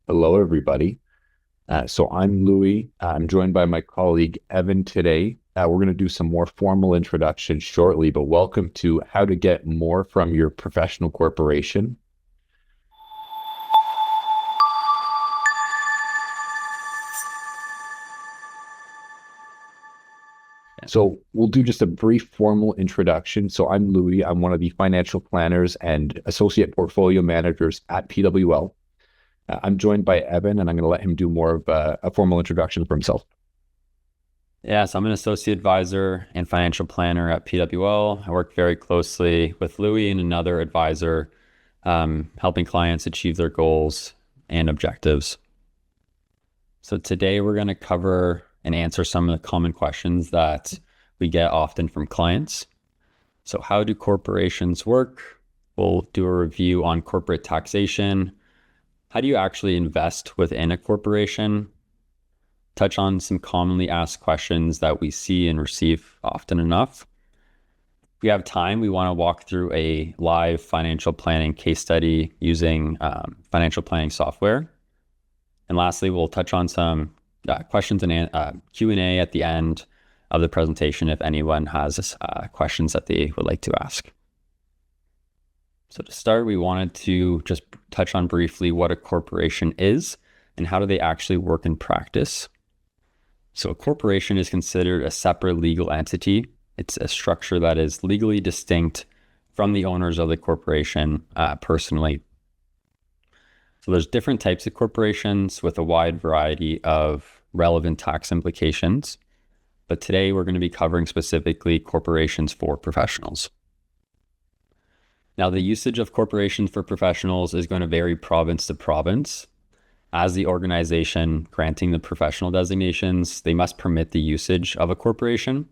Hello, everybody. So I'm Louis. I'm joined by my colleague Evan today. We're going to do some more formal introductions shortly, but welcome to How to Get More from Your Professional Corporation. So we'll do just a brief formal introduction. So I'm Louis. I'm one of the financial planners and associate portfolio managers at PWL. I'm joined by Evan, and I'm going to let him do more of a formal introduction for himself. Yeah, so I'm an associate advisor and financial planner at PWL. I work very closely with Louis and another advisor, helping clients achieve their goals and objectives. So today we're going to cover and answer some of the common questions that we get often from clients. So how do corporations work? We'll do a review on corporate taxation. How do you actually invest within a corporation? Touch on some commonly asked questions that we see and receive often enough. If we have time, we want to walk through a live financial planning case study using financial planning software. And lastly, we'll touch on some questions and Q&A at the end of the presentation if anyone has questions that they would like to ask. So to start, we wanted to just touch on briefly what a corporation is and how do they actually work in practice. So a corporation is considered a separate legal entity. It's a structure that is legally distinct from the owners of the corporation personally. So there's different types of corporations with a wide variety of relevant tax implications. But today we're going to be covering specifically corporations for professionals. Now, the usage of corporations for professionals is going to vary province to province. As the organization granting the professional designations, they must permit the usage of a corporation.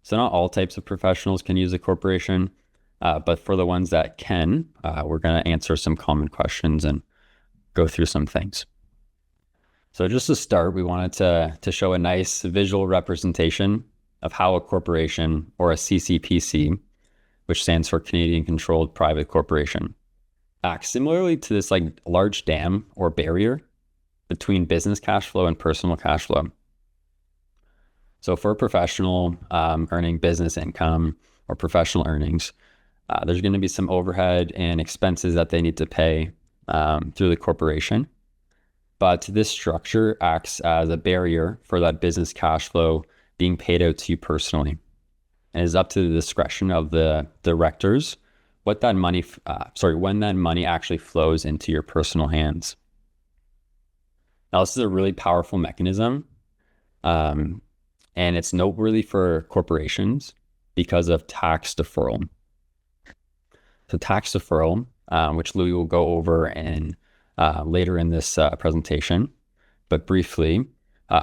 So not all types of professionals can use a corporation, but for the ones that can, we're going to answer some common questions and go through some things. So just to start, we wanted to show a nice visual representation of how a corporation, or a CCPC, which stands for Canadian Controlled Private Corporation, acts similarly to this like large dam or barrier between business cash flow and personal cash flow. So for a professional earning business income or professional earnings, there's going to be some overhead and expenses that they need to pay through the corporation. But this structure acts as a barrier for that business cash flow being paid out to you personally. And it's up to the discretion of the directors when that money actually flows into your personal hands. Now, this is a really powerful mechanism, and it's noteworthy for corporations because of tax deferral. So tax deferral, which Louis will go over later in this presentation, but briefly,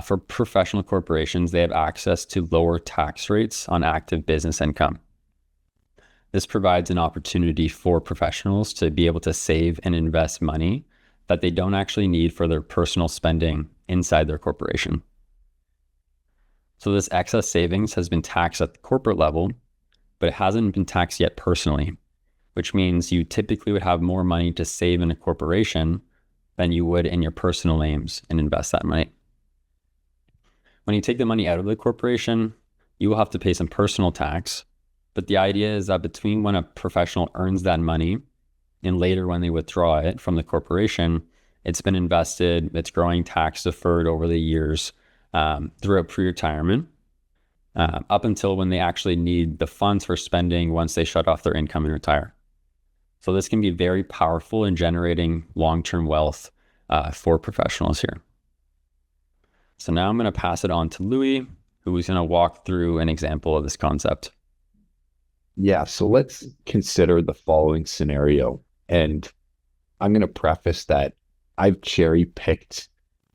for professional corporations, they have access to lower tax rates on active business income. This provides an opportunity for professionals to be able to save and invest money that they don't actually need for their personal spending inside their corporation. So this excess savings has been taxed at the corporate level, but it hasn't been taxed yet personally, which means you typically would have more money to save in a corporation than you would in your personal names and invest that money. When you take the money out of the corporation, you will have to pay some personal tax, but the idea is that between when a professional earns that money and later when they withdraw it from the corporation, it's been invested, it's growing tax deferred over the years throughout pre-retirement, up until when they actually need the funds for spending once they shut off their income and retire. So this can be very powerful in generating long-term wealth for professionals here. So now I'm going to pass it on to Louis, who is going to walk through an example of this concept. Yeah, so let's consider the following scenario. And I'm going to preface that I've cherry picked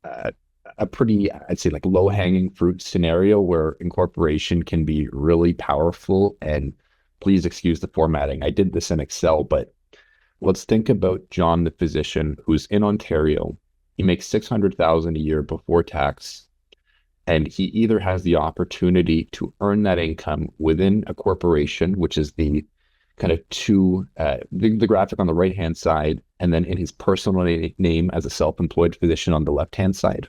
a pretty, I'd say, like low-hanging fruit scenario where incorporation can be really powerful. And please excuse the formatting. I did this in Excel, but let's think about John, the physician, who's in Ontario. He makes $600,000 a year before tax, and he either has the opportunity to earn that income within a corporation, which is the kind of the graphic on the right-hand side, and then in his personal name as a self-employed physician on the left-hand side.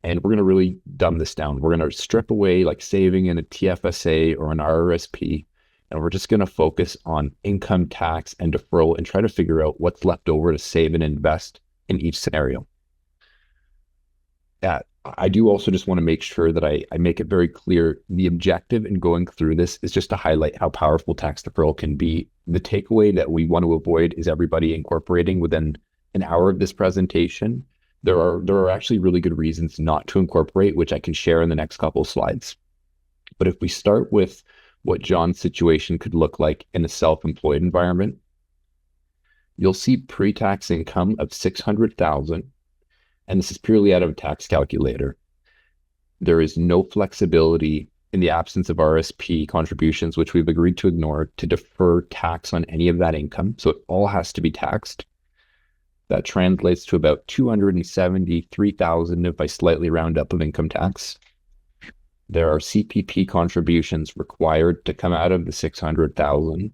And we're going to really dumb this down. We're going to strip away like saving in a TFSA or an R.S.P., and we're just going to focus on income tax and deferral and try to figure out what's left over to save and invest in each scenario. I do also just want to make sure that I make it very clear the objective in going through this is just to highlight how powerful tax deferral can be. The takeaway that we want to avoid is everybody incorporating within an hour of this presentation. There are actually really good reasons not to incorporate, which I can share in the next couple of slides. But if we start with what John's situation could look like in a self-employed environment, you'll see pre-tax income of $600,000. And this is purely out of a tax calculator. There is no flexibility in the absence of R.S.P. contributions, which we've agreed to ignore, to defer tax on any of that income. So it all has to be taxed. That translates to about $273,000 if I slightly round up of income tax. There are CPP contributions required to come out of the $600,000.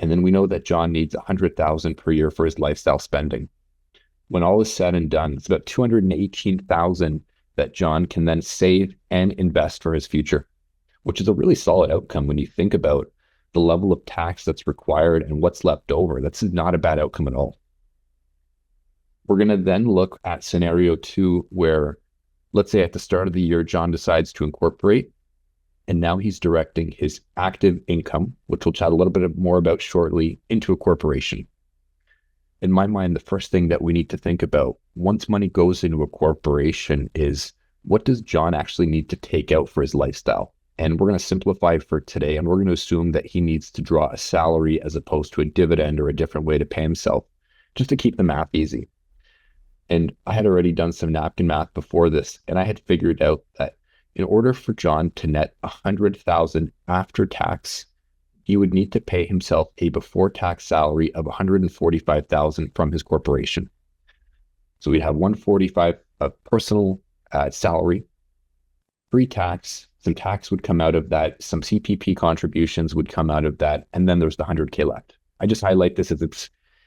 And then we know that John needs $100,000 per year for his lifestyle spending. When all is said and done, it's about $218,000 that John can then save and invest for his future, which is a really solid outcome when you think about the level of tax that's required and what's left over. That's not a bad outcome at all. We're going to then look at scenario 2, where let's say at the start of the year, John decides to incorporate, and now he's directing his active income, which we'll chat a little bit more about shortly, into a corporation. In my mind, the first thing that we need to think about once money goes into a corporation is, what does John actually need to take out for his lifestyle? And we're going to simplify for today, and we're going to assume that he needs to draw a salary as opposed to a dividend or a different way to pay himself, just to keep the math easy. And I had already done some napkin math before this, and I had figured out that in order for John to net $100,000 after tax, he would need to pay himself a before-tax salary of $145,000 from his corporation. So we'd have $145,000 of personal salary, pre-tax. Some tax would come out of that. Some CPP contributions would come out of that, and then there's the $100K left. I just highlight this as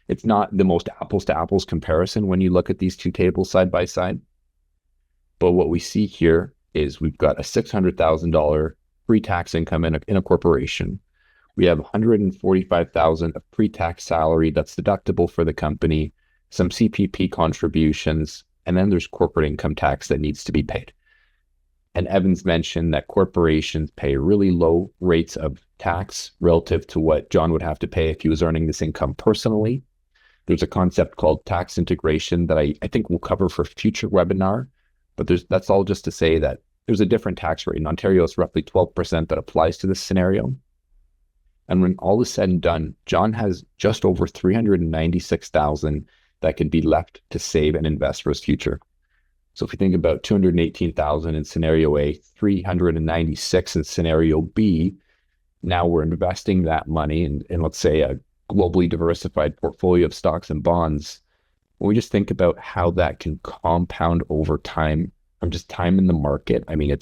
it's not the most apples-to-apples comparison when you look at these two tables side by side. But what we see here is we've got a $600,000 pre-tax income in a corporation. We have $145,000 of pre-tax salary that's deductible for the company, some CPP contributions, and then there's corporate income tax that needs to be paid. And Evans mentioned that corporations pay really low rates of tax relative to what John would have to pay if he was earning this income personally. There's a concept called tax integration that I think we'll cover for future webinar, but that's all just to say that there's a different tax rate. In Ontario, it's roughly 12% that applies to this scenario. And when all is said and done, John has just over $396,000 that could be left to save and invest for his future. So if you think about $218,000 in scenario A, $396 in scenario B, now we're investing that money in let's say a globally diversified portfolio of stocks and bonds. When we just think about how that can compound over time, from just time in the market, I mean,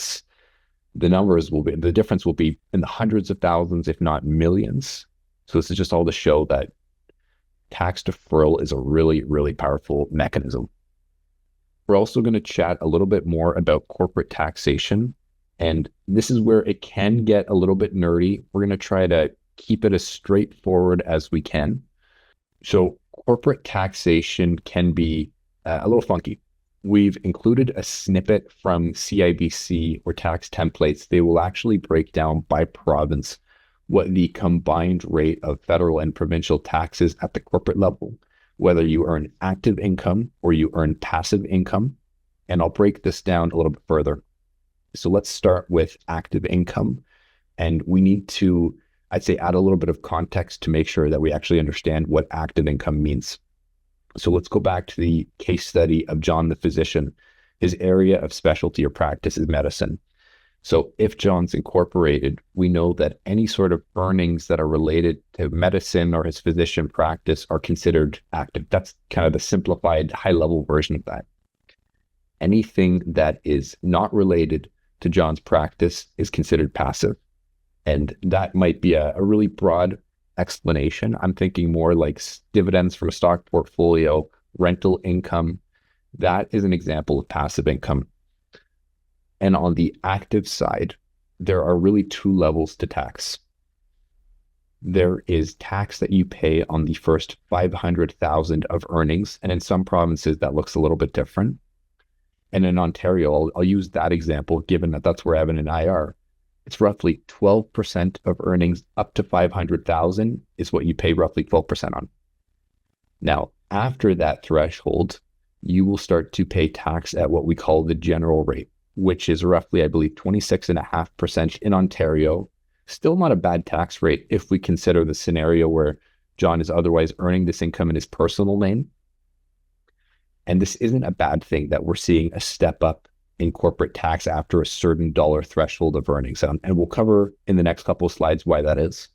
the difference will be in the hundreds of thousands, if not millions. So this is just all to show that tax deferral is a really, really powerful mechanism. We're also going to chat a little bit more about corporate taxation. And this is where it can get a little bit nerdy. We're going to try to keep it as straightforward as we can. So corporate taxation can be a little funky. We've included a snippet from CIBC or tax templates. They will actually break down by province what the combined rate of federal and provincial taxes at the corporate level, whether you earn active income or you earn passive income. And I'll break this down a little bit further. So let's start with active income. And we need to, I'd say, add a little bit of context to make sure that we actually understand what active income means. So let's go back to the case study of John the physician. His area of specialty or practice is medicine. So if John's incorporated, we know that any sort of earnings that are related to medicine or his physician practice are considered active. That's kind of the simplified high-level version of that. Anything that is not related to John's practice is considered passive. And that might be a really broad explanation. I'm thinking more like dividends from a stock portfolio, rental income. That is an example of passive income. And on the active side, there are really two levels to tax. There is tax that you pay on the first 500,000 of earnings. And in some provinces, that looks a little bit different. And in Ontario, I'll use that example, given that that's where Evan and I are. It's roughly 12% of earnings up to 500,000 is what you pay roughly 12% on. Now, after that threshold, you will start to pay tax at what we call the general rate, which is roughly, I believe, 26.5% in Ontario. Still not a bad tax rate if we consider the scenario where John is otherwise earning this income in his personal name. And this isn't a bad thing that we're seeing a step up in corporate tax after a certain dollar threshold of earnings. And we'll cover in the next couple of slides why that is.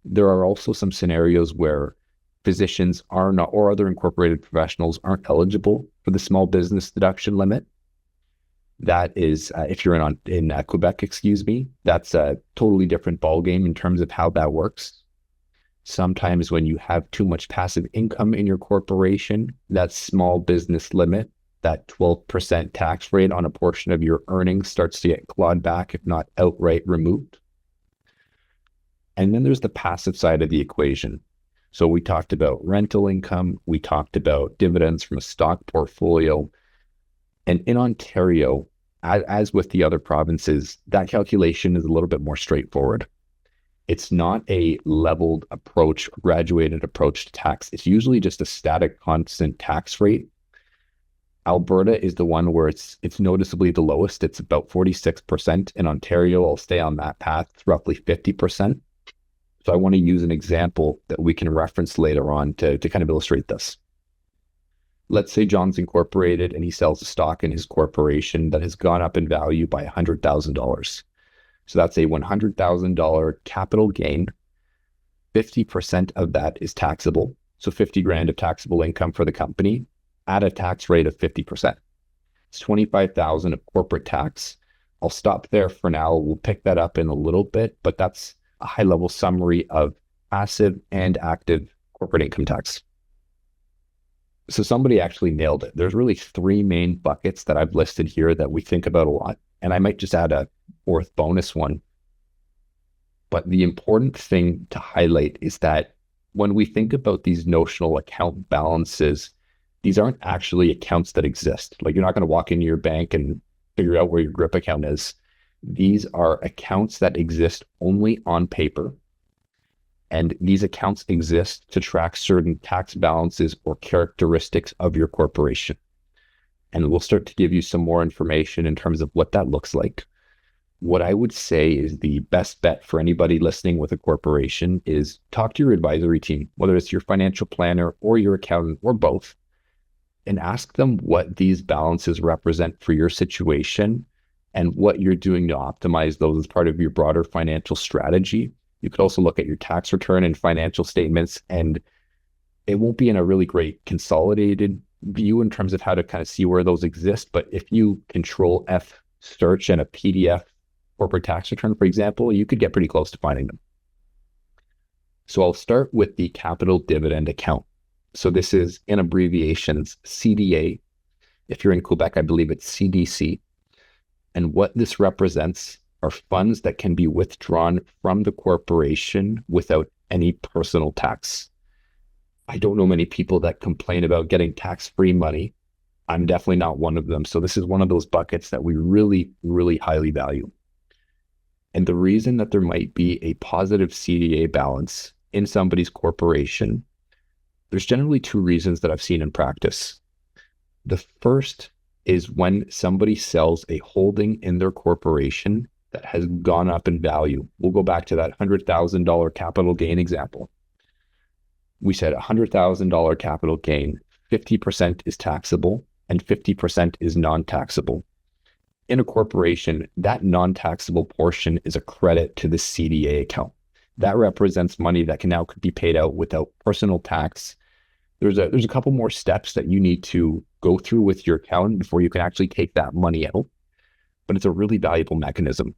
There are also some scenarios where physicians are not, or other incorporated professionals aren't eligible for the small business deduction limit. That is, if you're in Quebec, that's a totally different ballgame in terms of how that works. Sometimes when you have too much passive income in your corporation, that small business limit, that 12% tax rate on a portion of your earnings starts to get clawed back, if not outright removed. And then there's the passive side of the equation. So we talked about rental income, we talked about dividends from a stock portfolio. And in Ontario, as with the other provinces, that calculation is a little bit more straightforward. It's not a leveled approach, graduated approach to tax. It's usually just a static, constant tax rate. Alberta is the one where it's noticeably the lowest. It's about 46%. In Ontario, I'll stay on that path. It's roughly 50%. So I want to use an example that we can reference later on to kind of illustrate this. Let's say John's incorporated and he sells a stock in his corporation that has gone up in value by $100,000. So that's a $100,000 capital gain. 50% of that is taxable. So 50 grand of taxable income for the company at a tax rate of 50%. It's 25,000 of corporate tax. I'll stop there for now. We'll pick that up in a little bit, but that's a high level summary of passive and active corporate income tax. So somebody actually nailed it. There's really three main buckets that I've listed here that we think about a lot. And I might just add a fourth bonus one. But the important thing to highlight is that when we think about these notional account balances, these aren't actually accounts that exist. Like you're not going to walk into your bank and figure out where your grip account is. These are accounts that exist only on paper. And these accounts exist to track certain tax balances or characteristics of your corporation. And we'll start to give you some more information in terms of what that looks like. What I would say is the best bet for anybody listening with a corporation is talk to your advisory team, whether it's your financial planner or your accountant or both, and ask them what these balances represent for your situation and what you're doing to optimize those as part of your broader financial strategy. You could also look at your tax return and financial statements, and it won't be in a really great consolidated view in terms of how to kind of see where those exist. But if you control F search and a PDF corporate tax return, for example, you could get pretty close to finding them. So I'll start with the capital dividend account. So this is in abbreviations CDA. If you're in Quebec, I believe it's CDC. And what this represents are funds that can be withdrawn from the corporation without any personal tax. I don't know many people that complain about getting tax-free money. I'm definitely not one of them. So this is one of those buckets that we really, really highly value. And the reason that there might be a positive CDA balance in somebody's corporation, there's generally two reasons that I've seen in practice. The first is when somebody sells a holding in their corporation that has gone up in value. We'll go back to that $100,000 capital gain example. We said $100,000 capital gain, 50% is taxable and 50% is non-taxable. In a corporation, that non-taxable portion is a credit to the CDA account. That represents money that could be paid out without personal tax. There's a couple more steps that you need to go through with your accountant before you can actually take that money out, but it's a really valuable mechanism.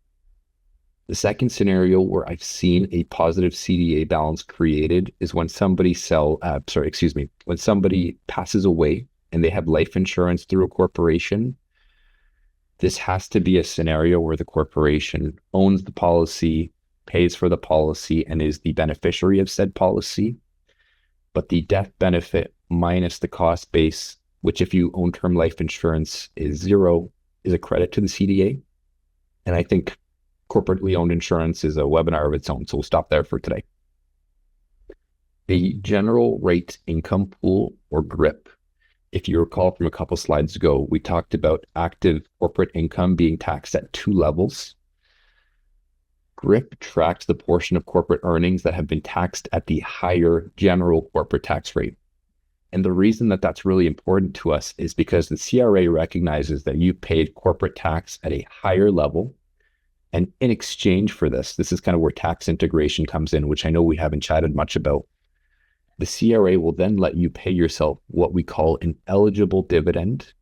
The second scenario where I've seen a positive CDA balance created is when when somebody passes away and they have life insurance through a corporation. This has to be a scenario where the corporation owns the policy, pays for the policy, and is the beneficiary of said policy. But the death benefit minus the cost base, which if you own term life insurance is zero, is a credit to the CDA. And I think corporately owned insurance is a webinar of its own, so we'll stop there for today. The general rate income pool, or GRIP, if you recall from a couple slides ago, we talked about active corporate income being taxed at two levels. GRIP tracks the portion of corporate earnings that have been taxed at the higher general corporate tax rate. And the reason that that's really important to us is because the CRA recognizes that you paid corporate tax at a higher level. And in exchange for this is kind of where tax integration comes in, which I know we haven't chatted much about. The CRA will then let you pay yourself what we call an eligible dividend,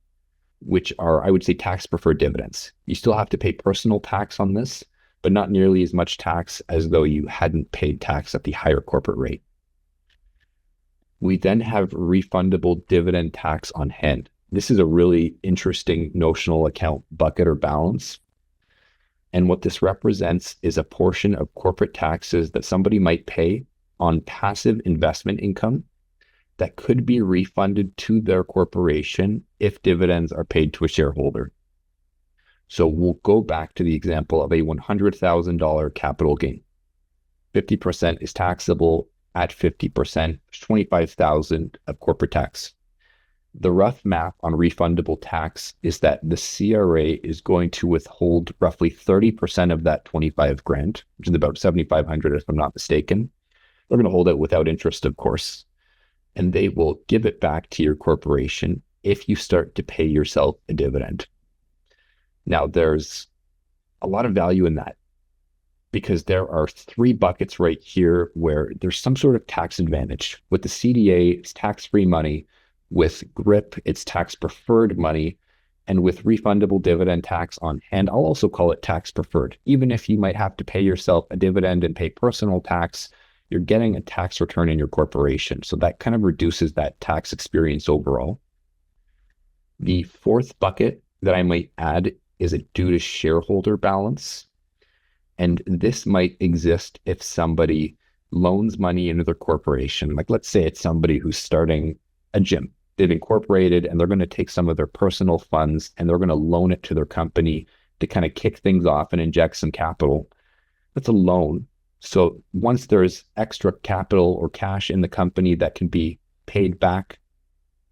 which are, I would say, tax preferred dividends. You still have to pay personal tax on this, but not nearly as much tax as though you hadn't paid tax at the higher corporate rate. We then have refundable dividend tax on hand. This is a really interesting notional account bucket or balance. And what this represents is a portion of corporate taxes that somebody might pay on passive investment income that could be refunded to their corporation if dividends are paid to a shareholder. So we'll go back to the example of a $100,000 capital gain. 50% is taxable. At 50%, $25,000 of corporate tax. The rough math on refundable tax is that the CRA is going to withhold roughly 30% of that 25 grand, which is about 7,500 if I'm not mistaken. They're going to hold it without interest, of course, and they will give it back to your corporation if you start to pay yourself a dividend. Now, there's a lot of value in that, because there are three buckets right here where there's some sort of tax advantage. With the CDA, it's tax-free money. With GRIP, it's tax-preferred money. And with refundable dividend tax on hand, I'll also call it tax-preferred. Even if you might have to pay yourself a dividend and pay personal tax, you're getting a tax return in your corporation. So that kind of reduces that tax experience overall. The fourth bucket that I might add is a due to shareholder balance. And this might exist if somebody loans money into their corporation. Like, let's say it's somebody who's starting a gym. They've incorporated and they're going to take some of their personal funds and they're going to loan it to their company to kind of kick things off and inject some capital. That's a loan. So once there's extra capital or cash in the company that can be paid back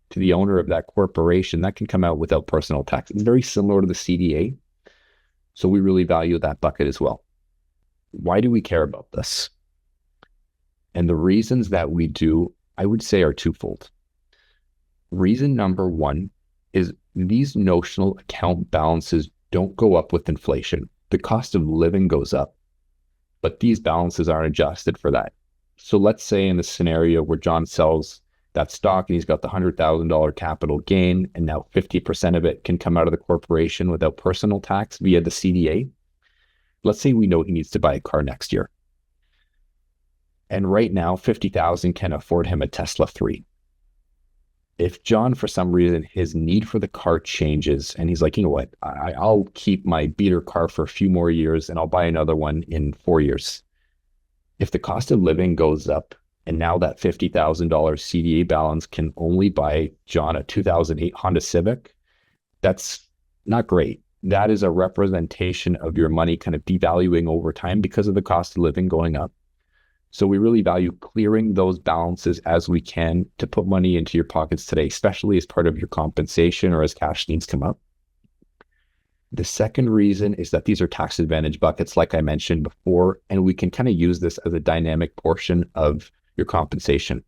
to the owner of that corporation, that can come out without personal tax. It's very similar to the CDA. So we really value that bucket as well. Why do we care about this? And the reasons that we do, I would say, are twofold. Reason number one is these notional account balances don't go up with inflation. The cost of living goes up, but these balances aren't adjusted for that. So let's say in the scenario where John sells that stock and he's got the $100,000 capital gain, and now 50% of it can come out of the corporation without personal tax via the CDA. Let's say we know he needs to buy a car next year. And right now, $50,000 can afford him a Tesla 3. If John, for some reason, his need for the car changes and he's like, you know what, I'll keep my beater car for a few more years and I'll buy another one in 4 years. If the cost of living goes up and now that $50,000 CDA balance can only buy John a 2008 Honda Civic, that's not great. That is a representation of your money kind of devaluing over time because of the cost of living going up. So we really value clearing those balances as we can to put money into your pockets today, especially as part of your compensation or as cash needs come up. The second reason is that these are tax advantage buckets, like I mentioned before, and we can kind of use this as a dynamic portion of your compensation.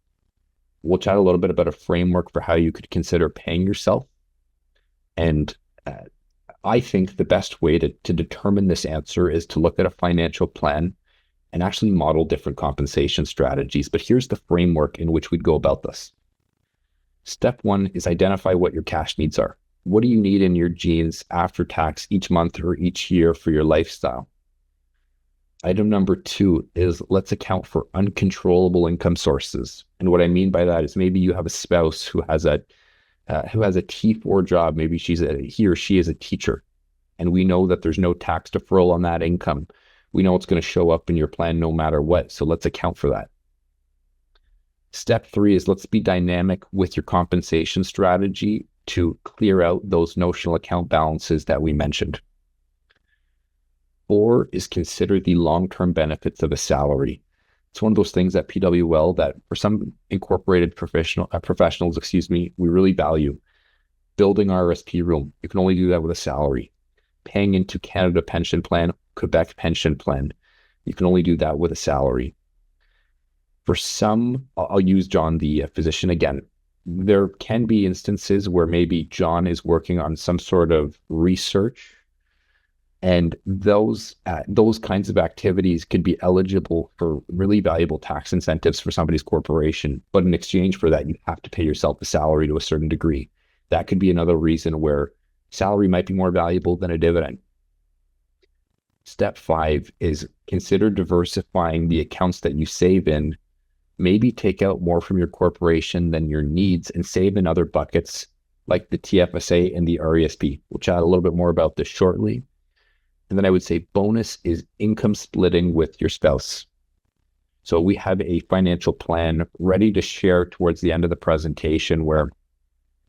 We'll chat a little bit about a framework for how you could consider paying yourself. And I think the best way to determine this answer is to look at a financial plan and actually model different compensation strategies. But here's the framework in which we'd go about this. Step one is identify what your cash needs are. What do you need in your jeans after tax each month or each year for your lifestyle? Item number two is let's account for uncontrollable income sources. And what I mean by that is maybe you have a spouse who has a T4 job. Maybe he or she is a teacher, and we know that there's no tax deferral on that income. We know it's going to show up in your plan no matter what. So let's account for that. Step three is let's be dynamic with your compensation strategy to clear out those notional account balances that we mentioned. Four is consider the long-term benefits of a salary. It's one of those things at PWL that for some incorporated professionals, we really value. Building R.S.P room, you can only do that with a salary. Paying into Canada Pension Plan, Quebec Pension Plan, you can only do that with a salary. For some, I'll use John, the physician again. There can be instances where maybe John is working on some sort of research, and those kinds of activities could be eligible for really valuable tax incentives for somebody's corporation. But in exchange for that, you have to pay yourself a salary to a certain degree. That could be another reason where salary might be more valuable than a dividend. Step five is consider diversifying the accounts that you save in. Maybe take out more from your corporation than your needs and save in other buckets like the TFSA and the RESP. We'll chat a little bit more about this shortly. And then I would say bonus is income splitting with your spouse. So we have a financial plan ready to share towards the end of the presentation where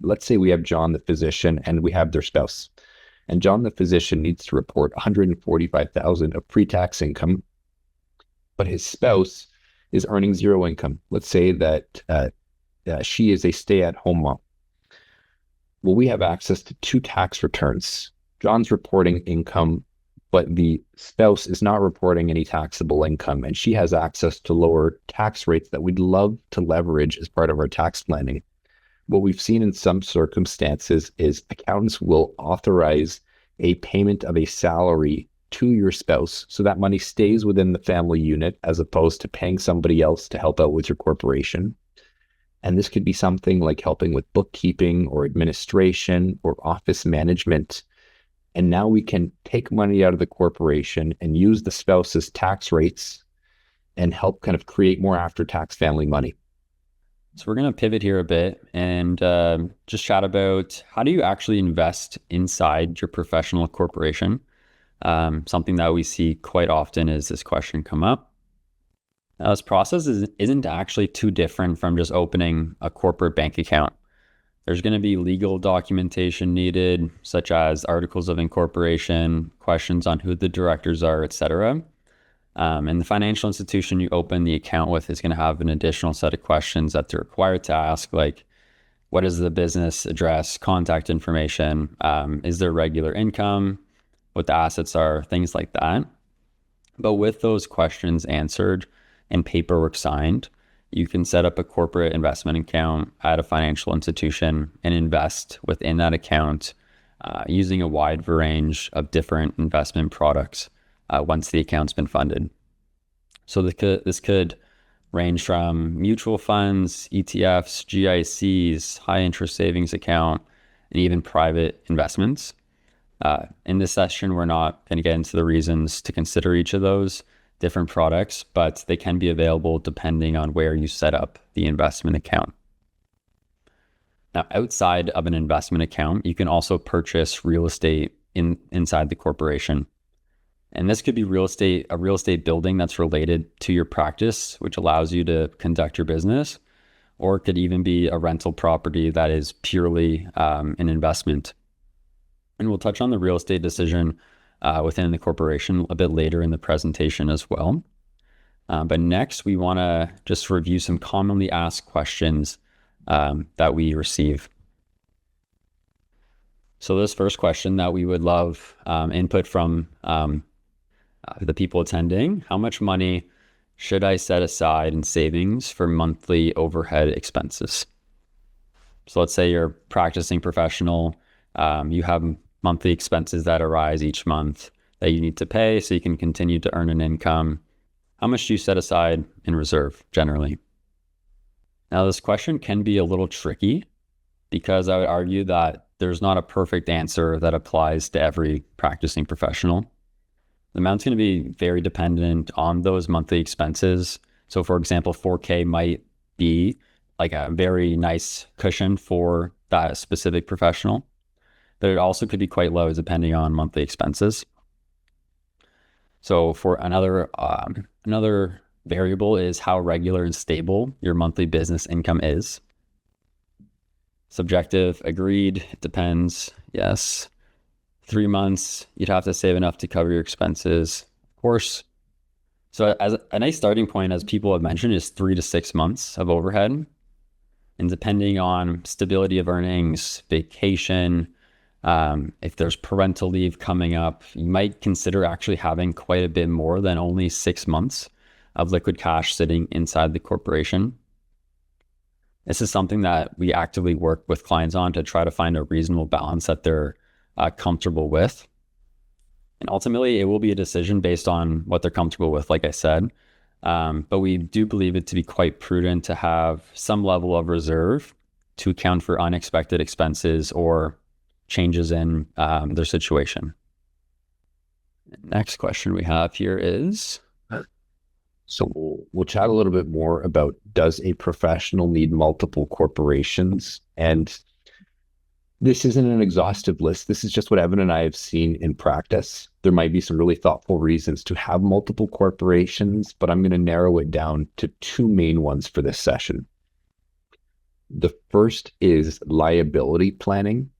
let's say we have John, the physician, and we have their spouse. And John, the physician, needs to report $145,000 of pre-tax income, but his spouse is earning zero income. Let's say that she is a stay-at-home mom. Well, we have access to two tax returns. John's reporting income, but the spouse is not reporting any taxable income, and she has access to lower tax rates that we'd love to leverage as part of our tax planning. What we've seen in some circumstances is accountants will authorize a payment of a salary to your spouse, so that money stays within the family unit as opposed to paying somebody else to help out with your corporation. And this could be something like helping with bookkeeping or administration or office management. And now we can take money out of the corporation and use the spouse's tax rates and help kind of create more after-tax family money. So we're going to pivot here a bit and just chat about how do you actually invest inside your professional corporation? Something that we see quite often is this question come up. Now, this process isn't actually too different from just opening a corporate bank account. There's going to be legal documentation needed, such as articles of incorporation, questions on who the directors are, etc. And the financial institution you open the account with is going to have an additional set of questions that they're required to ask, like what is the business address, contact information, is there regular income, what the assets are, things like that. But with those questions answered and paperwork signed, you can set up a corporate investment account at a financial institution and invest within that account using a wide range of different investment products once the account's been funded. So this could range from mutual funds, ETFs, GICs, high interest savings account, and even private investments. In this session, we're not going to get into the reasons to consider each of those different products, but they can be available depending on where you set up the investment account. Now, outside of an investment account, you can also purchase real estate inside the corporation. And this could be a real estate building that's related to your practice, which allows you to conduct your business, or it could even be a rental property that is purely an investment. And we'll touch on the real estate decision within the corporation a bit later in the presentation as well. But next, we want to just review some commonly asked questions that we receive. So this first question that we would love input from the people attending: how much money should I set aside in savings for monthly overhead expenses? So let's say you're a practicing professional, you have monthly expenses that arise each month that you need to pay so you can continue to earn an income. How much do you set aside in reserve generally? Now, this question can be a little tricky because I would argue that there's not a perfect answer that applies to every practicing professional. The amount's going to be very dependent on those monthly expenses. So for example, 4K might be like a very nice cushion for that specific professional, but it also could be quite low depending on monthly expenses. So for another variable is how regular and stable your monthly business income is. Subjective, agreed. It depends. Yes. 3 months, you'd have to save enough to cover your expenses. Of course. So as a nice starting point, as people have mentioned, is 3 to 6 months of overhead. And depending on stability of earnings, vacation, if there's parental leave coming up, you might consider actually having quite a bit more than only 6 months of liquid cash sitting inside the corporation. This is something that we actively work with clients on to try to find a reasonable balance that they're comfortable with. And ultimately, it will be a decision based on what they're comfortable with, like I said. But we do believe it to be quite prudent to have some level of reserve to account for unexpected expenses or changes in their situation. Next question we have here is, So we'll chat a little bit more about, does a professional need multiple corporations? And this isn't an exhaustive list. This is just what Evan and I have seen in practice. There might be some really thoughtful reasons to have multiple corporations, but I'm going to narrow it down to two main ones for this session. The first is liability planning.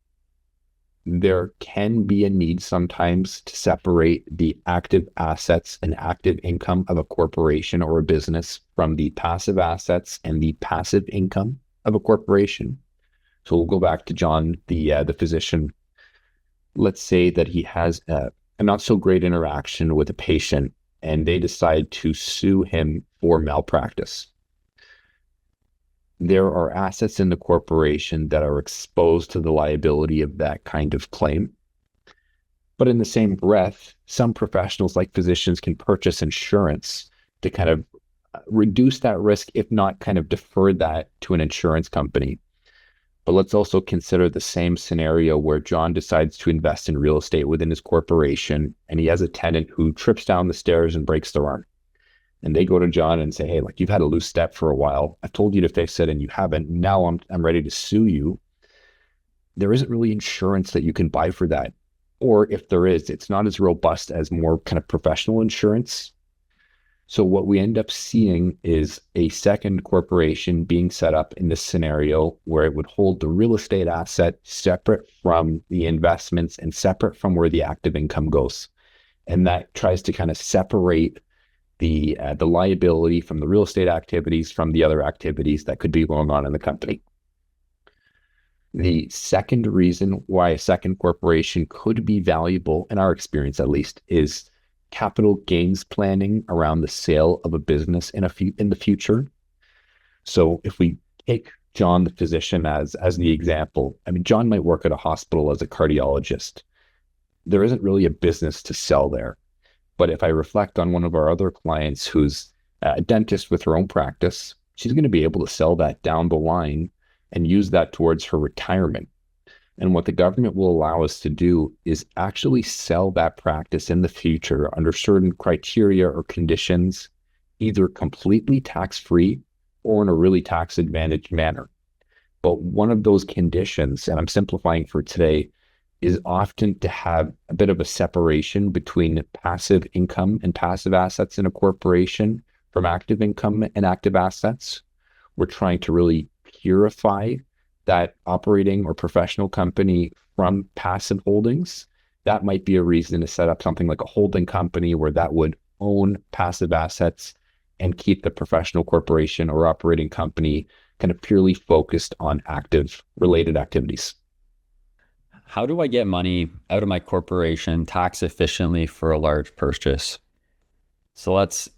There can be a need sometimes to separate the active assets and active income of a corporation or a business from the passive assets and the passive income of a corporation. So we'll go back to John, the physician. Let's say that he has a not so great interaction with a patient and they decide to sue him for malpractice. There are assets in the corporation that are exposed to the liability of that kind of claim. But in the same breath, some professionals like physicians can purchase insurance to kind of reduce that risk, if not kind of defer that to an insurance company. But let's also consider the same scenario where John decides to invest in real estate within his corporation, and he has a tenant who trips down the stairs and breaks their arm. And they go to John and say, hey, like, you've had a loose step for a while. I've told you to fix it and you haven't. Now I'm ready to sue you. There isn't really insurance that you can buy for that. Or if there is, it's not as robust as more kind of professional insurance. So what we end up seeing is a second corporation being set up in this scenario where it would hold the real estate asset separate from the investments and separate from where the active income goes. And that tries to kind of separate the liability from the real estate activities from the other activities that could be going on in the company. The second reason why a second corporation could be valuable, in our experience at least, is capital gains planning around the sale of a business in the future. So if we take John the physician as the example, I mean, John might work at a hospital as a cardiologist. There isn't really a business to sell there. But if I reflect on one of our other clients who's a dentist with her own practice, she's going to be able to sell that down the line and use that towards her retirement. And what the government will allow us to do is actually sell that practice in the future under certain criteria or conditions, either completely tax-free or in a really tax-advantaged manner. But one of those conditions, and I'm simplifying for today, is often to have a bit of a separation between passive income and passive assets in a corporation from active income and active assets. We're trying to really purify that operating or professional company from passive holdings. That might be a reason to set up something like a holding company where that would own passive assets and keep the professional corporation or operating company kind of purely focused on active related activities. how do I get money out of my corporation tax efficiently for a large purchase? So let's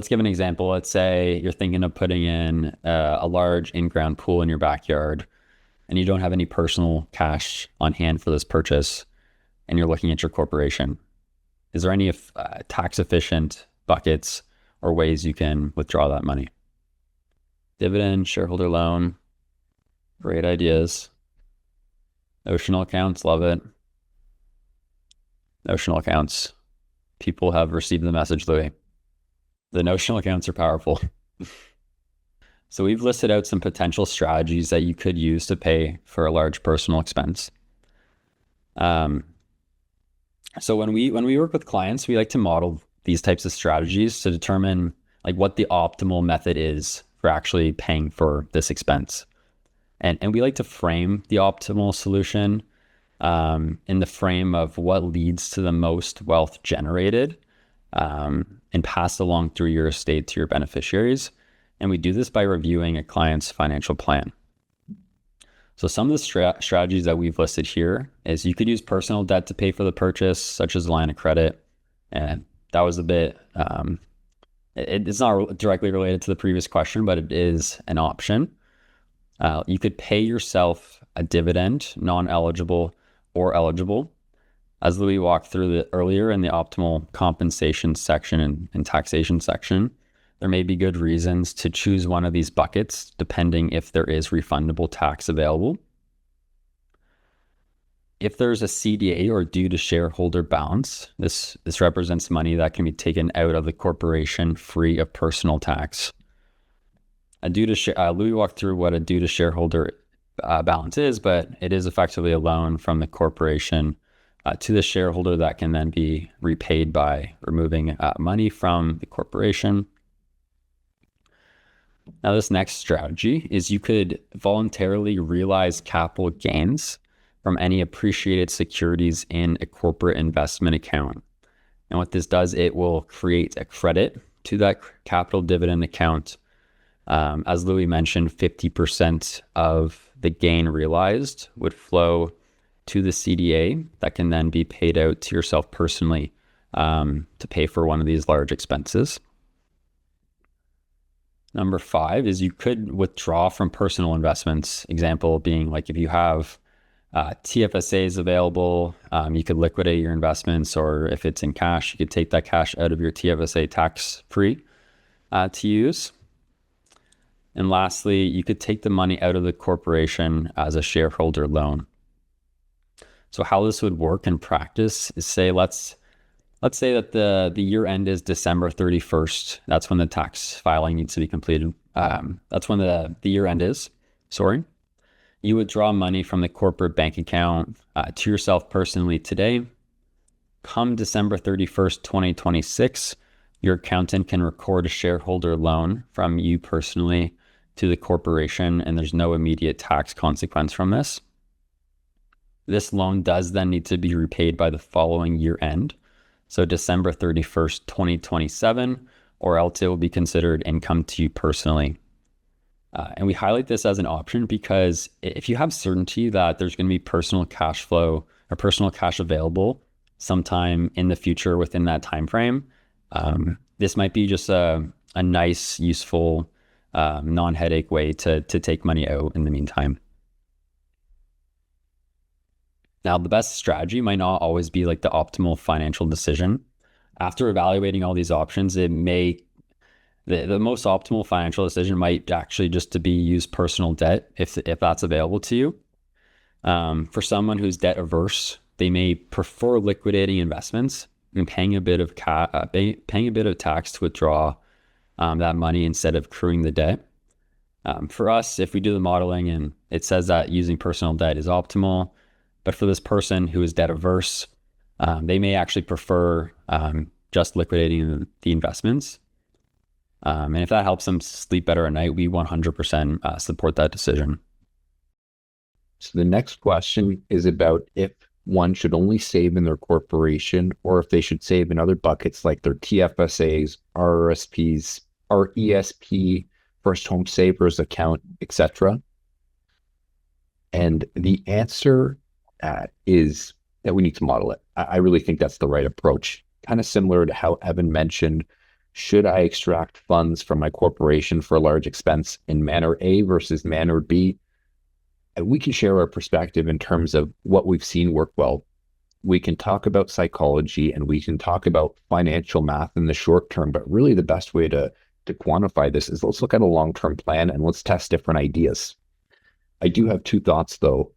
give an example. Let's say you're thinking of putting in a large in-ground pool in your backyard and you don't have any personal cash on hand for this purchase and you're looking at your corporation. Is there any tax efficient buckets or ways you can withdraw that money? Dividend, shareholder loan, great ideas. Notional accounts, love it. Notional accounts. people have received the message, Louis. The notional accounts are powerful. So we've listed out some potential strategies that you could use to pay for a large personal expense. So when we work with clients, we like to model these types of strategies to determine like what the optimal method is for actually paying for this expense. And we like to frame the optimal solution in the frame of what leads to the most wealth generated and passed along through your estate to your beneficiaries. And we do this by reviewing a client's financial plan. So some of the strategies that we've listed here is you could use personal debt to pay for the purchase, such as a line of credit. And that was a bit, it's not directly related to the previous question, but it is an option. You could pay yourself a dividend, non-eligible or eligible. As Louis walked through earlier in the optimal compensation section and taxation section, there may be good reasons to choose one of these buckets, depending if there is refundable tax available. If there's a CDA or due to shareholder balance, this represents money that can be taken out of the corporation free of personal tax. Louis walked through what a due to shareholder balance is, but it is effectively a loan from the corporation to the shareholder that can then be repaid by removing money from the corporation. Now, this next strategy is you could voluntarily realize capital gains from any appreciated securities in a corporate investment account. And what this does, it will create a credit to that capital dividend account. As Louis mentioned, 50% of the gain realized would flow to the CDA that can then be paid out to yourself personally to pay for one of these large expenses. Number 5 is you could withdraw from personal investments. Example being like if you have TFSAs available, you could liquidate your investments, or if it's in cash, you could take that cash out of your TFSA tax-free to use. And lastly, you could take the money out of the corporation as a shareholder loan. So how this would work in practice is let's say that the year end is December 31st. That's when the tax filing needs to be completed. That's when the year end is, sorry. You would draw money from the corporate bank account to yourself personally today. Come December 31st, 2026, your accountant can record a shareholder loan from you personally to the corporation, and there's no immediate tax consequence from this. This loan does then need to be repaid by the following year end. So December 31st, 2027, or else it will be considered income to you personally. And we highlight this as an option because if you have certainty that there's going to be personal cash flow or personal cash available sometime in the future within that time frame, this might be just a nice, useful, non-headache way to take money out in the meantime. Now, the best strategy might not always be like the optimal financial decision. After evaluating all these options, the most optimal financial decision might actually just to be use personal debt if that's available to you. For someone who's debt averse, they may prefer liquidating investments and paying a bit of tax to withdraw that money instead of accruing the debt. For us, if we do the modeling and it says that using personal debt is optimal, but for this person who is debt averse, they may actually prefer just liquidating the investments. And if that helps them sleep better at night, we 100% support that decision. So the next question is about if one should only save in their corporation or if they should save in other buckets like their TFSAs, RRSPs, RESP, first home savers account, etc. And the answer is that we need to model it. I really think that's the right approach. Kind of similar to how Evan mentioned, should I extract funds from my corporation for a large expense in manner A versus manner B? And we can share our perspective in terms of what we've seen work well. We can talk about psychology and we can talk about financial math in the short term, but really the best way to quantify this is let's look at a long-term plan and let's test different ideas. I do have 2 thoughts though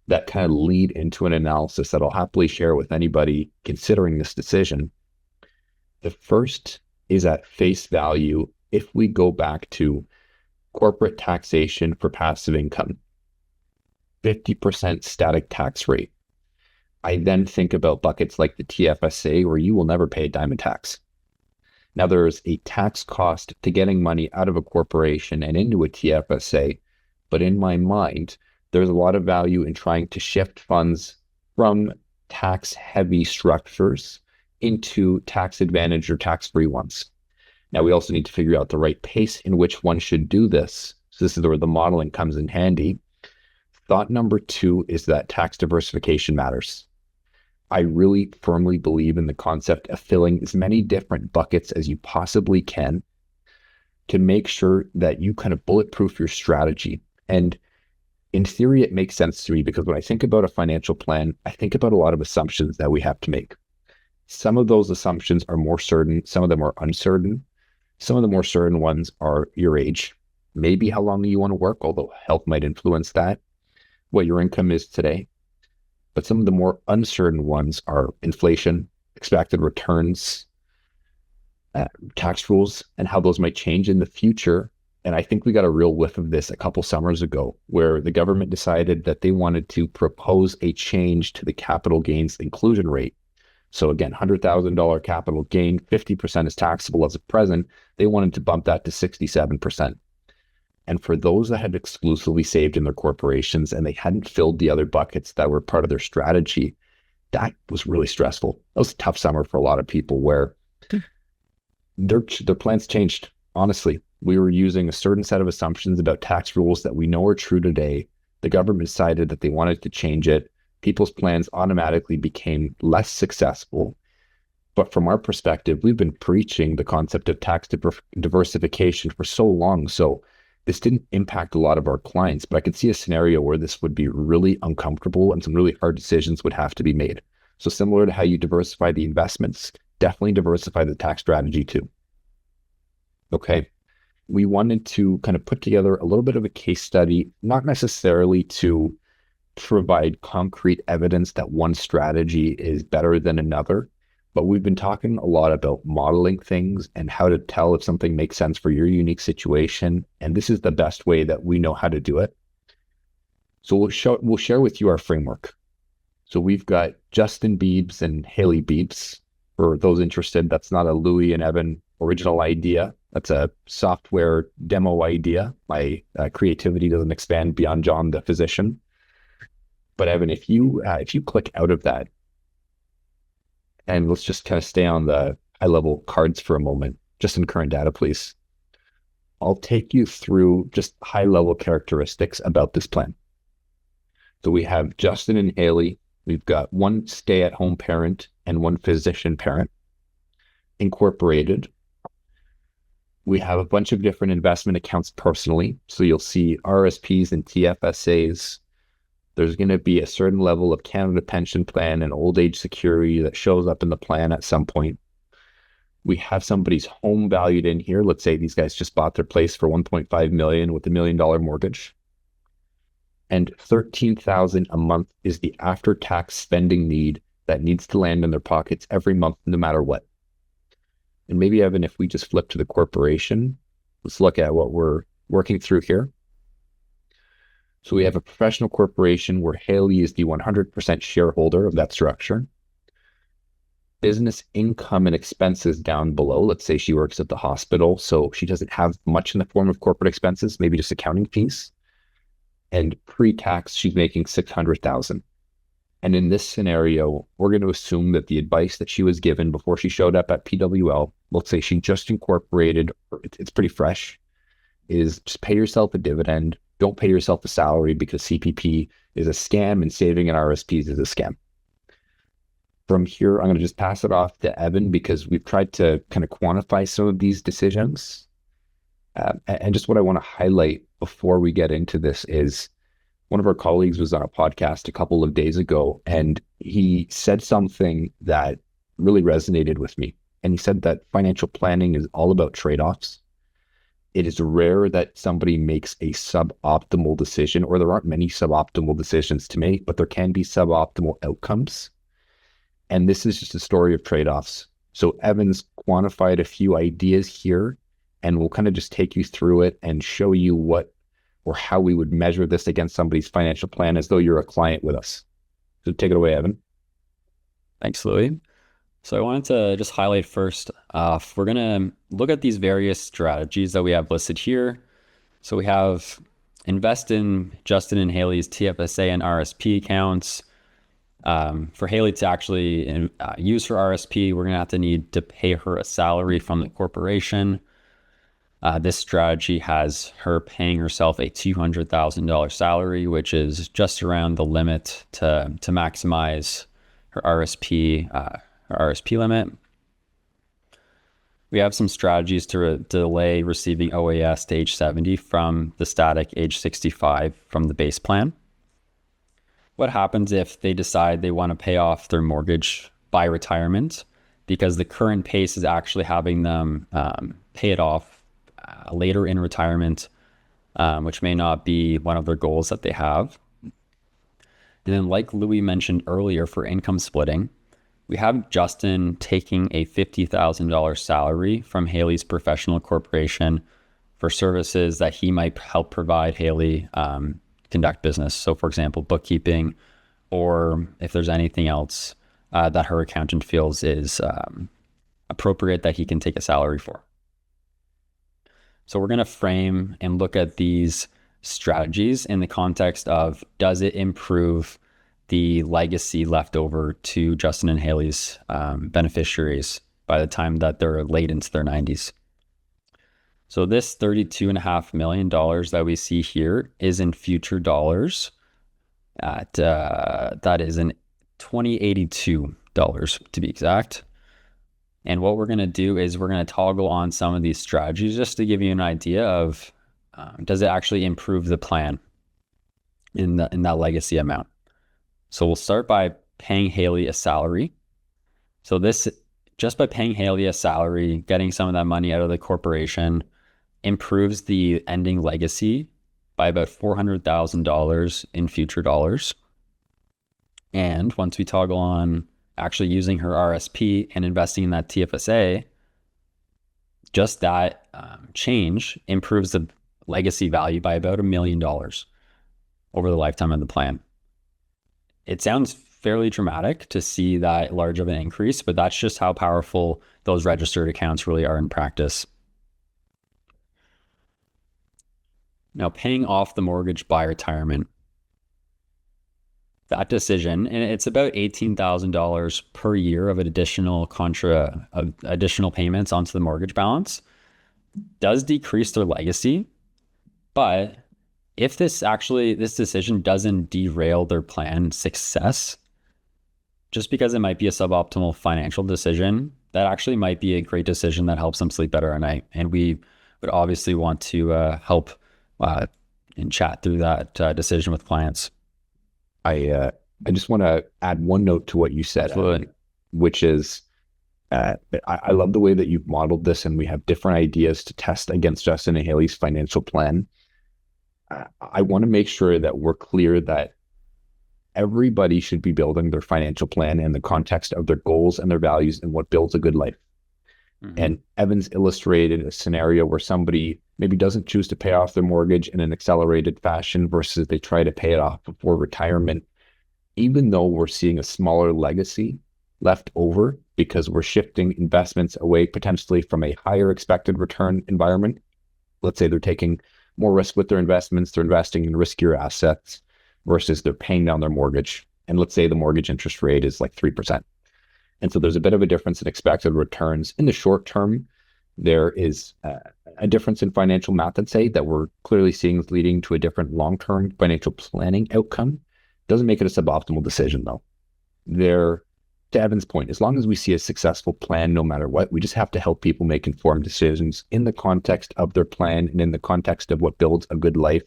that kind of lead into an analysis that I'll happily share with anybody considering this decision. The first is at face value. If we go back to corporate taxation for passive income, 50% static tax rate. I then think about buckets like the TFSA where you will never pay a dime in tax. Now, there's a tax cost to getting money out of a corporation and into a TFSA, but in my mind, there's a lot of value in trying to shift funds from tax heavy structures into tax advantage or tax free ones. Now, we also need to figure out the right pace in which one should do this. So, this is where the modeling comes in handy. Thought number two is that tax diversification matters. I really firmly believe in the concept of filling as many different buckets as you possibly can to make sure that you kind of bulletproof your strategy. And in theory, it makes sense to me because when I think about a financial plan, I think about a lot of assumptions that we have to make. Some of those assumptions are more certain, some of them are uncertain. Some of the more certain ones are your age, maybe how long you want to work, although health might influence that, what your income is today. But some of the more uncertain ones are inflation, expected returns, tax rules, and how those might change in the future. And I think we got a real whiff of this a couple summers ago, where the government decided that they wanted to propose a change to the capital gains inclusion rate. So again, $100,000 capital gain, 50% is taxable as of present. They wanted to bump that to 67%. And for those that had exclusively saved in their corporations and they hadn't filled the other buckets that were part of their strategy, that was really stressful. That was a tough summer for a lot of people where their plans changed. Honestly, we were using a certain set of assumptions about tax rules that we know are true today. The government decided that they wanted to change it. People's plans automatically became less successful. But from our perspective, we've been preaching the concept of tax diversification for so long. So this didn't impact a lot of our clients, but I could see a scenario where this would be really uncomfortable and some really hard decisions would have to be made. So similar to how you diversify the investments, definitely diversify the tax strategy too. Okay. We wanted to kind of put together a little bit of a case study, not necessarily to provide concrete evidence that one strategy is better than another, but we've been talking a lot about modeling things and how to tell if something makes sense for your unique situation. And this is the best way that we know how to do it. So we'll share with you our framework. So we've got Justin Biebs and Haley Biebs. For those interested, that's not a Louis and Evann original idea. That's a software demo idea. My creativity doesn't expand beyond John the physician. But Evann, if you click out of that, and let's just kind of stay on the high level cards for a moment, just in current data, please. I'll take you through just high level characteristics about this plan. So we have Justin and Haley. We've got one stay-at-home parent and one physician parent. Incorporated. We have a bunch of different investment accounts personally. So you'll see RSPs and TFSAs. There's going to be a certain level of Canada pension plan and old age security that shows up in the plan at some point. We have somebody's home valued in here. Let's say these guys just bought their place for $1.5 million with $1 million mortgage. And $13,000 a month is the after-tax spending need that needs to land in their pockets every month, no matter what. And maybe, Evan, if we just flip to the corporation, let's look at what we're working through here. So we have a professional corporation where Haley is the 100% shareholder of that structure. Business income and expenses down below. Let's say she works at the hospital, so she doesn't have much in the form of corporate expenses, maybe just accounting fees. And pre-tax, she's making $600,000. And in this scenario, we're going to assume that the advice that she was given before she showed up at PWL, let's say she just incorporated, it's pretty fresh, is just pay yourself a dividend. Don't pay yourself a salary because CPP is a scam and saving in RSPs is a scam. From here, I'm going to just pass it off to Evan because we've tried to kind of quantify some of these decisions. And just what I want to highlight before we get into this is one of our colleagues was on a podcast a couple of days ago, and he said something that really resonated with me. And he said that financial planning is all about trade-offs. It is rare that somebody makes a suboptimal decision, or there aren't many suboptimal decisions to make, but there can be suboptimal outcomes. And this is just a story of trade-offs. So Evan's quantified a few ideas here, and we'll kind of just take you through it and show you what or how we would measure this against somebody's financial plan as though you're a client with us. So take it away, Evann. Thanks, Louis. So I wanted to just highlight first, we're going to look at these various strategies that we have listed here. So we have invest in Justin and Haley's TFSA and RSP accounts. For Haley to actually use her RSP, we're going to have to need to pay her a salary from the corporation. This strategy has her paying herself a $200,000 salary, which is just around the limit to maximize her RSP limit. We have some strategies to delay receiving OAS to age 70 from the static age 65 from the base plan. What happens if they decide they want to pay off their mortgage by retirement, because the current pace is actually having them pay it off later in retirement, which may not be one of their goals that they have. And then, like Louis mentioned earlier, for income splitting, we have Justin taking a $50,000 salary from Haley's professional corporation for services that he might help provide Haley conduct business. So, for example, bookkeeping, or if there's anything else that her accountant feels is appropriate that he can take a salary for. So we're going to frame and look at these strategies in the context of, does it improve the legacy left over to Justin and Haley's beneficiaries by the time that they're late into their 90s? So this $32.5 million that we see here is in future dollars. That is in 2082 dollars to be exact. And what we're going to do is we're going to toggle on some of these strategies just to give you an idea of, does it actually improve the plan in that legacy amount? So we'll start by paying Haley a salary. So this, just by paying Haley a salary, getting some of that money out of the corporation, improves the ending legacy by about $400,000 in future dollars. And once we toggle on actually using her RSP and investing in that TFSA, just that change improves the legacy value by about $1 million over the lifetime of the plan. It sounds fairly dramatic to see that large of an increase, but that's just how powerful those registered accounts really are in practice. Now, paying off the mortgage by retirement. That decision, and it's about $18,000 per year of additional payments onto the mortgage balance, does decrease their legacy. But if this decision doesn't derail their plan success, just because it might be a suboptimal financial decision, that actually might be a great decision that helps them sleep better at night. And we would obviously want to help and chat through that decision with clients. I just want to add one note to what you said, which is I love the way that you've modeled this, and we have different ideas to test against Justin and Haley's financial plan. I want to make sure that we're clear that everybody should be building their financial plan in the context of their goals and their values and what builds a good life. Mm-hmm. And Evans illustrated a scenario where somebody maybe doesn't choose to pay off their mortgage in an accelerated fashion versus they try to pay it off before retirement. Even though we're seeing a smaller legacy left over because we're shifting investments away potentially from a higher expected return environment. Let's say they're taking more risk with their investments, they're investing in riskier assets versus they're paying down their mortgage. And let's say the mortgage interest rate is like 3%. And so there's a bit of a difference in expected returns. In the short term, there is a difference in financial math, I'd say, that we're clearly seeing is leading to a different long-term financial planning outcome. Doesn't make it a suboptimal decision, though. There, to Evan's point, as long as we see a successful plan, no matter what, we just have to help people make informed decisions in the context of their plan and in the context of what builds a good life.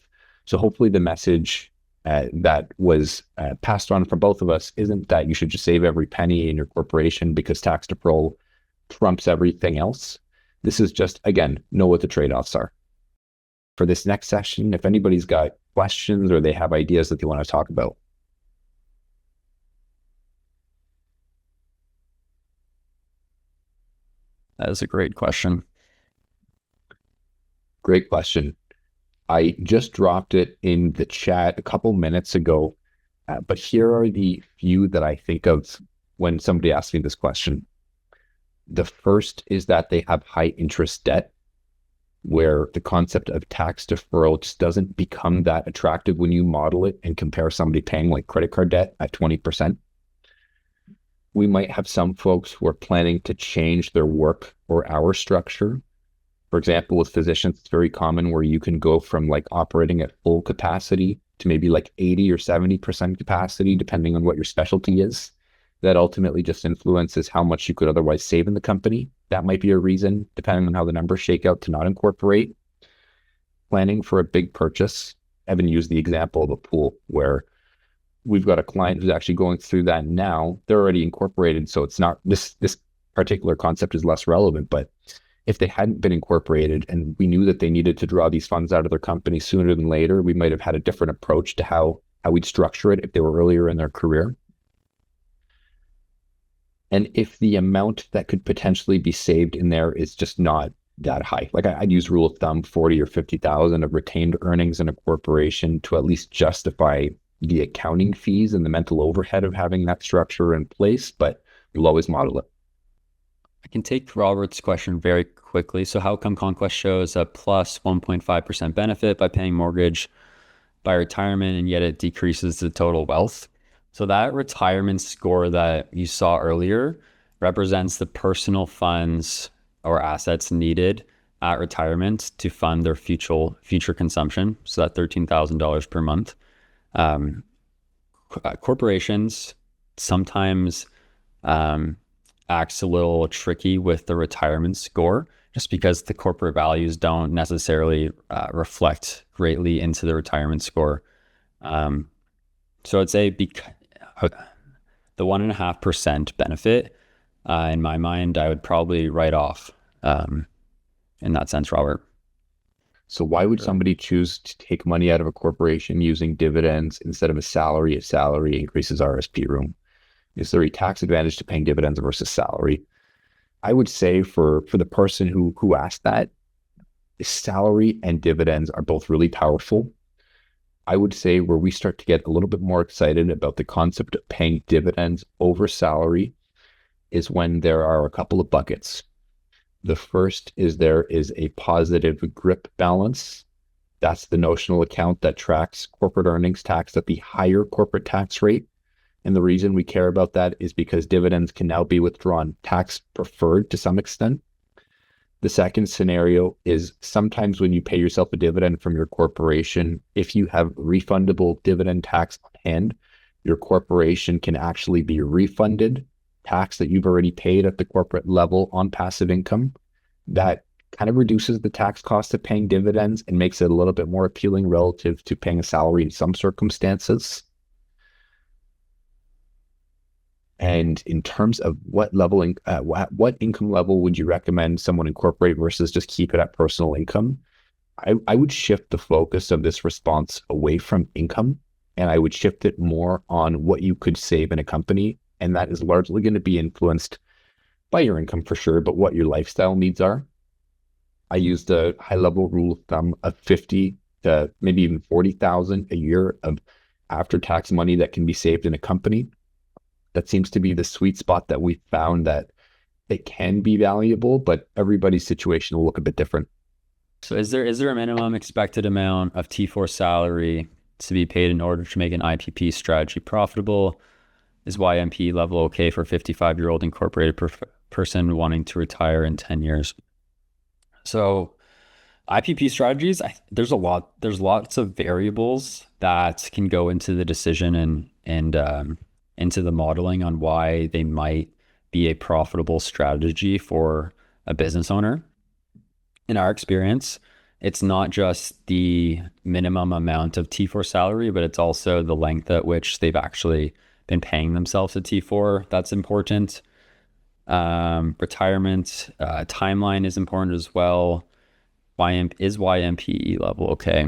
So hopefully the message that was passed on from both of us isn't that you should just save every penny in your corporation because tax deferral trumps everything else. This is just, again, know what the trade-offs are. For this next session, if anybody's got questions or they have ideas that they want to talk about. That is a great question. Great question. I just dropped it in the chat a couple minutes ago, but here are the few that I think of when somebody asks me this question. The first is that they have high interest debt, where the concept of tax deferral just doesn't become that attractive when you model it and compare somebody paying like credit card debt at 20%. We might have some folks who are planning to change their work or hour structure. For example, with physicians, it's very common where you can go from like operating at full capacity to maybe like 80 or 70% capacity, depending on what your specialty is. That ultimately just influences how much you could otherwise save in the company. That might be a reason, depending on how the numbers shake out, to not incorporate. Planning for a big purchase. Evan used the example of a pool where we've got a client who's actually going through that now. They're already incorporated, so it's not this particular concept is less relevant. But if they hadn't been incorporated and we knew that they needed to draw these funds out of their company sooner than later, we might have had a different approach to how we'd structure it if they were earlier in their career. And if the amount that could potentially be saved in there is just not that high, like I'd use rule of thumb 40 or 50,000 of retained earnings in a corporation to at least justify the accounting fees and the mental overhead of having that structure in place, but we'll always model it. I can take Robert's question very quickly. So how come Conquest shows a plus 1.5% benefit by paying mortgage by retirement, and yet it decreases the total wealth? So that retirement score that you saw earlier represents the personal funds or assets needed at retirement to fund their future consumption. So that $13,000 per month. Corporations sometimes acts a little tricky with the retirement score just because the corporate values don't necessarily reflect greatly into the retirement score. So I'd say the 1.5% benefit, in my mind, I would probably write off in that sense, Robert. So why would somebody choose to take money out of a corporation using dividends instead of a salary? A salary increases RSP room. Is there a tax advantage to paying dividends versus salary? I would say for the person who asked that, salary and dividends are both really powerful. I would say where we start to get a little bit more excited about the concept of paying dividends over salary is when there are a couple of buckets. The first is there is a positive grip balance. That's the notional account that tracks corporate earnings taxed at the higher corporate tax rate. And the reason we care about that is because dividends can now be withdrawn tax preferred to some extent. The second scenario is sometimes when you pay yourself a dividend from your corporation, if you have refundable dividend tax on hand, your corporation can actually be refunded tax that you've already paid at the corporate level on passive income. That kind of reduces the tax cost of paying dividends and makes it a little bit more appealing relative to paying a salary in some circumstances. And in terms of what income level would you recommend someone incorporate versus just keep it at personal income? I would shift the focus of this response away from income, and I would shift it more on what you could save in a company. And that is largely going to be influenced by your income for sure, but what your lifestyle needs are. I used a high level rule of thumb of 50 to maybe even 40,000 a year of after tax money that can be saved in a company. That seems to be the sweet spot that we found that it can be valuable, but everybody's situation will look a bit different. So is there a minimum expected amount of T4 salary to be paid in order to make an IPP strategy profitable? Is YMP level okay for a 55-year-old incorporated person wanting to retire in 10 years? So IPP strategies, there's lots of variables that can go into the decision and into the modeling on why they might be a profitable strategy for a business owner. In our experience, it's not just the minimum amount of T4 salary, but it's also the length at which they've actually been paying themselves a T4. That's important. Retirement timeline is important as well. Is YMPE level okay?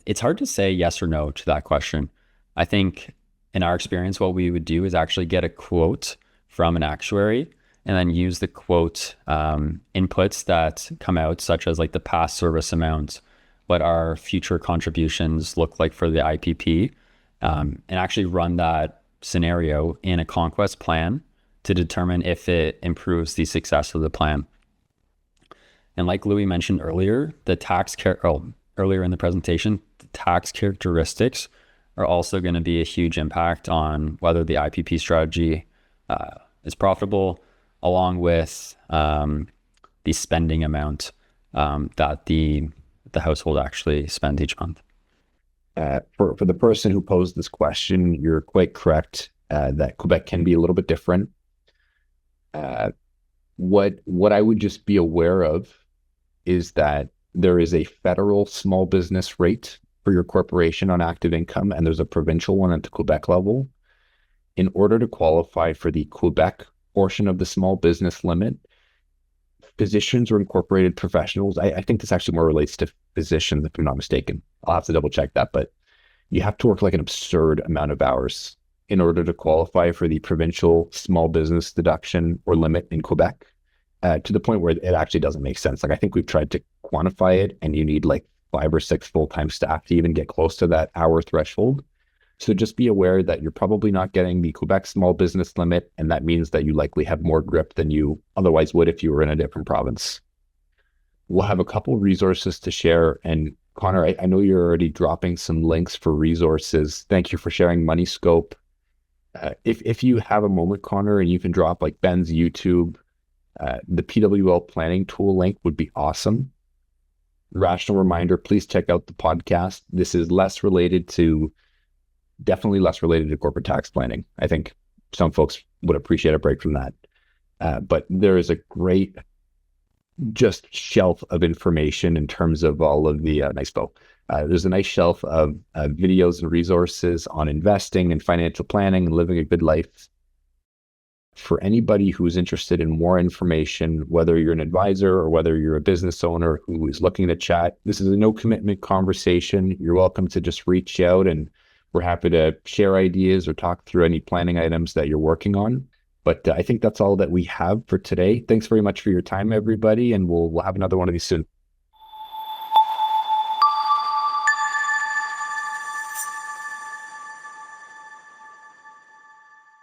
It's hard to say yes or no to that question. I think in our experience, what we would do is actually get a quote from an actuary and then use the quote inputs that come out, such as like the past service amount, what our future contributions look like for the IPP, and actually run that scenario in a conquest plan to determine if it improves the success of the plan. And like Louis mentioned earlier, earlier in the presentation, the tax characteristics are also going to be a huge impact on whether the IPP strategy is profitable, along with the spending amount that the household actually spends each month. For the person who posed this question, you're quite correct that Quebec can be a little bit different. What I would just be aware of is that there is a federal small business rate for your corporation on active income, and there's a provincial one at the Quebec level. In order to qualify for the Quebec portion of the small business limit, physicians or incorporated professionals, I think this actually more relates to physicians, if I'm not mistaken. I'll have to double check that, but you have to work like an absurd amount of hours in order to qualify for the provincial small business deduction or limit in Quebec, to the point where it actually doesn't make sense. Like, I think we've tried to quantify it, and you need like 5 or 6 full-time staff to even get close to that hour threshold. So just be aware that you're probably not getting the Quebec small business limit, and that means that you likely have more grip than you otherwise would if you were in a different province. We'll have a couple resources to share, and Connor, I know you're already dropping some links for resources. Thank you for sharing MoneyScope. If you have a moment, Connor, and you can drop like Ben's YouTube, the PWL planning tool link would be awesome. Rational reminder, please check out the podcast. This is definitely less related to corporate tax planning. I think some folks would appreciate a break from that. But there is a great just shelf of information in terms of all of the there's a nice shelf of videos and resources on investing and financial planning and living a good life. For anybody who is interested in more information, whether you're an advisor or whether you're a business owner who is looking to chat, this is a no commitment conversation. You're welcome to just reach out, and we're happy to share ideas or talk through any planning items that you're working on. But I think that's all that we have for today. Thanks very much for your time, everybody, and we'll have another one of these soon.